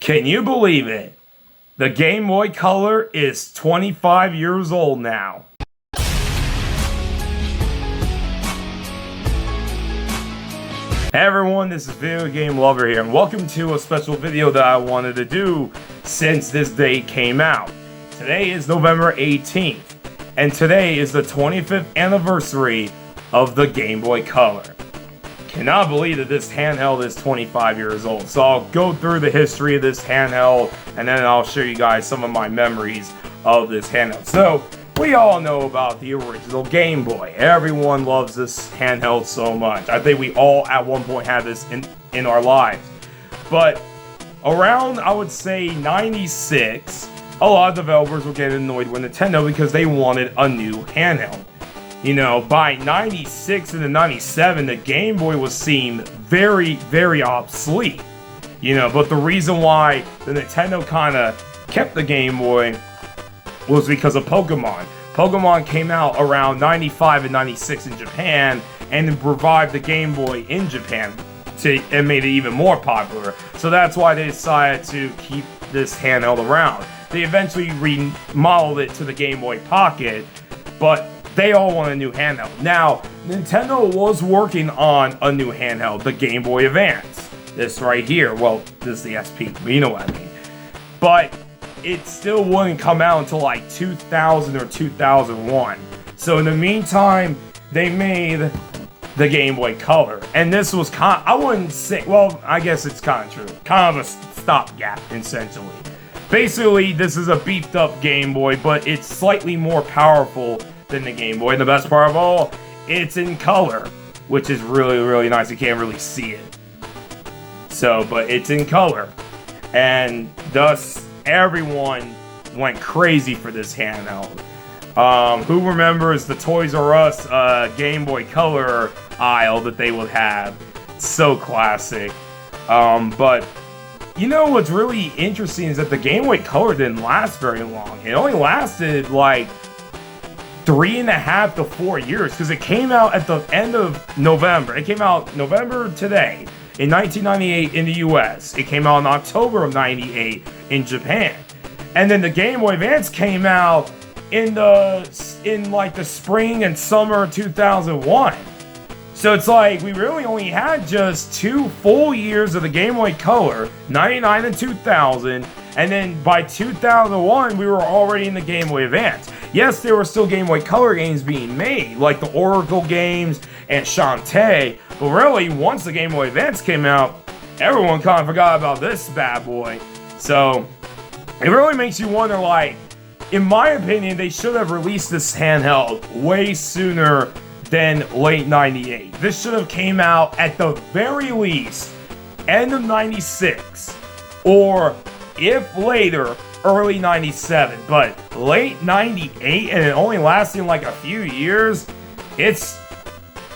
Can you believe it? The Game Boy Color is 25 years old now. Hey everyone, this is Video Game Lover here, and welcome to a special video that I wanted to do since this day came out. Today is November 18th, and today is the 25th anniversary of the Game Boy Color. Cannot believe that this handheld is 25 years old, so I'll go through the history of this handheld, and then I'll show you guys some of my memories of this handheld. So, we all know about the original Game Boy. Everyone loves this handheld so much. I think we all at one point had this in our lives. But around, I would say, 96, a lot of developers were getting annoyed with Nintendo because they wanted a new handheld. You know, by 96 and 97, the Game Boy was seen very, very obsolete. You know, but the reason why the Nintendo kind of kept the Game Boy was because of Pokemon. Pokemon came out around 95 and 96 in Japan and revived the Game Boy in Japan and made it even more popular. So that's why they decided to keep this handheld around. They eventually remodeled it to the Game Boy Pocket, but they all want a new handheld. Now, Nintendo was working on a new handheld, the Game Boy Advance. This right here. Well, this is the SP, but you know what I mean. But it still wouldn't come out until like 2000 or 2001. So in the meantime, they made the Game Boy Color. And this was I wouldn't say, well, I guess it's kind of true. Kind of a stopgap, essentially. Basically, this is a beefed up Game Boy, but it's slightly more powerful than the Game Boy. And the best part of all, it's in color, which is really, really nice. You can't really see it. So, but it's in color. And thus, everyone went crazy for this handheld. Who remembers the Toys R Us Game Boy Color aisle that they would have? So classic. But you know what's really interesting is that the Game Boy Color didn't last very long. It only lasted like 3.5 to 4 years because it came out at the end of November. It came out November today in 1998 in the US. It came out in October of 98 in Japan. And then the Game Boy Advance came out in like the spring and summer of 2001. So it's like we really only had just 2 full years of the Game Boy Color, 99 and 2000, and then by 2001 we were already in the Game Boy Advance. Yes, there were still Game Boy Color games being made, like the Oracle games and Shantae, but really once the Game Boy Advance came out, everyone kind of forgot about this bad boy. So it really makes you wonder, like, in my opinion, they should have released this handheld way sooner than late 98. This should have came out at the very least end of 96, or if later, early 97. But late 98 and it only lasting like a few years, I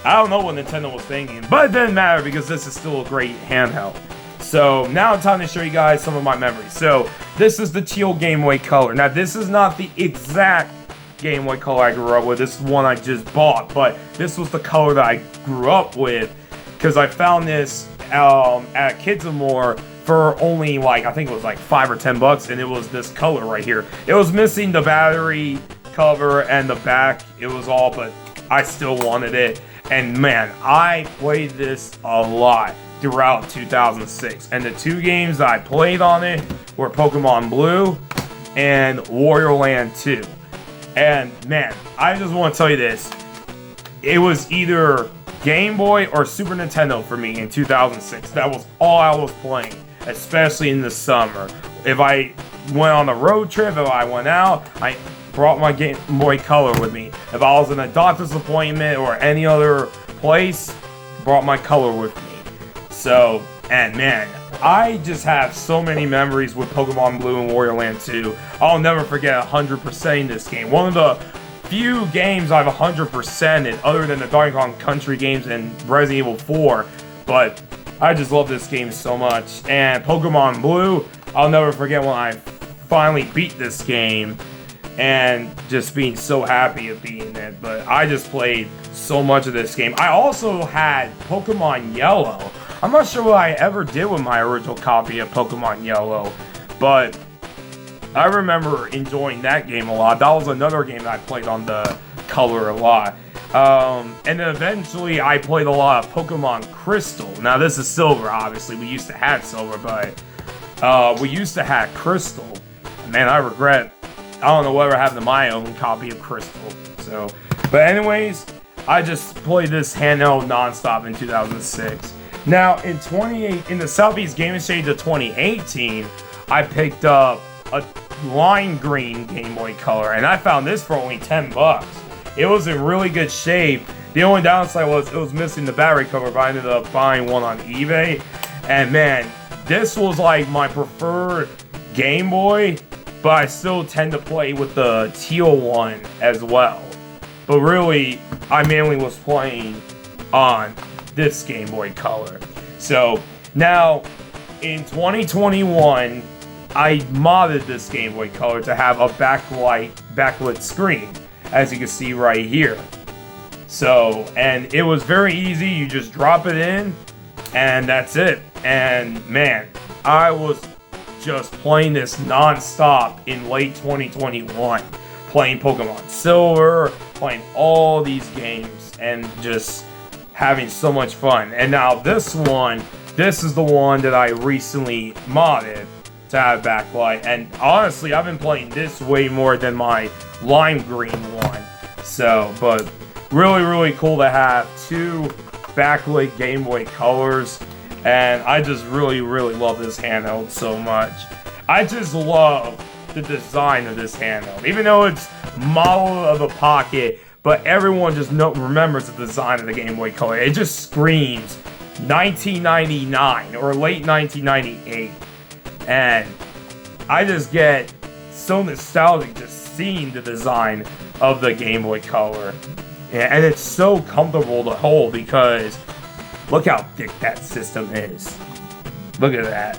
don't know what Nintendo was thinking, but it doesn't matter because this is still a great handheld. So now it's time to show you guys some of my memories. So this is the teal Game Boy Color. Now this is not the exact Game Boy Color I grew up with. This is one I just bought, but this was the color that I grew up with because I found this at Kids and More for only like, I think it was like $5 or $10, and it was this color right here. It was missing the battery cover and the back. It was all, but I still wanted it. And man, I played this a lot throughout 2006. And the 2 games that I played on it were Pokemon Blue and Warrior Land 2. And man, I just want to tell you this. It was either Game Boy or Super Nintendo for me in 2006. That was all I was playing, especially in the summer. If I went on a road trip, if I went out, I brought my Game Boy Color with me. If I was in a doctor's appointment or any other place, brought my Color with me. So, and man, I just have so many memories with Pokemon Blue and Warrior Land 2. I'll never forget 100%ing this game. One of the few games I've 100%ed other than the Donkey Kong Country games and Resident Evil 4. But I just love this game so much. And Pokemon Blue, I'll never forget when I finally beat this game and just being so happy of beating it. But I just played so much of this game. I also had Pokemon Yellow. I'm not sure what I ever did with my original copy of Pokemon Yellow, but I remember enjoying that game a lot. That was another game that I played on the Color a lot. And then eventually I played a lot of Pokemon Crystal. Now this is Silver, obviously. We used to have Silver, but we used to have Crystal. Man, I regret. I don't know whatever happened to my own copy of Crystal. So, but anyways, I just played this handheld nonstop in 2006. Now in the Southeast Game Exchange of 2018, I picked up a lime green Game Boy Color, and I found this for only $10. It was in really good shape. The only downside was it was missing the battery cover, but I ended up buying one on eBay. And man, this was like my preferred Game Boy, but I still tend to play with the teal one as well. But really, I mainly was playing on this Game Boy Color. So now, in 2021, I modded this Game Boy Color to have a backlit screen, as you can see right here. So, and it was very easy. You just drop it in, and that's it. And man, I was just playing this non-stop in late 2021. Playing Pokemon Silver, playing all these games, and just having so much fun. And now this is the one that I recently modded to have backlight. And honestly, I've been playing this way more than my lime green one. So, but really, really cool to have two backlit Game Boy Colors. And I just really, really love this handheld so much. I just love the design of this handheld. Even though it's model of a pocket, but everyone just remembers the design of the Game Boy Color. It just screams 1999 or late 1998. And I just get so nostalgic just seeing the design of the Game Boy Color. And it's so comfortable to hold because look how thick that system is. Look at that.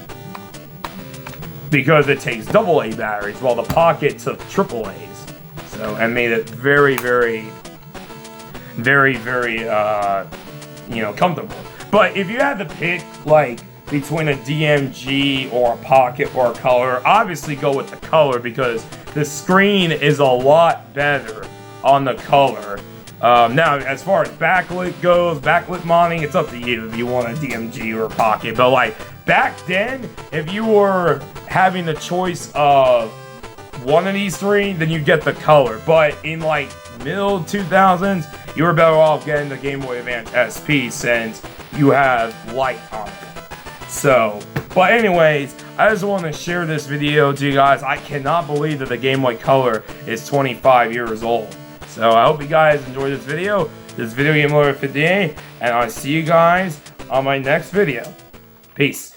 Because it takes AA batteries while the Pocket took AAAs. So, and made it very, very, very, very, comfortable. But if you had to pick, like, between a DMG or a Pocket or a Color, obviously go with the Color because the screen is a lot better on the Color. Now, as far as backlit goes, backlit modding, it's up to you if you want a DMG or a Pocket. But, like, back then, if you were having the choice of one of these three, then you get the Color. But in, like, middle 2000s, you were better off getting the Game Boy Advance SP since you have light on it. So, but anyways, I just want to share this video to you guys. I cannot believe that the Game Boy Color is 25 years old. So I hope you guys enjoyed this video. This is Video Game Lover 58, and I'll see you guys on my next video. Peace.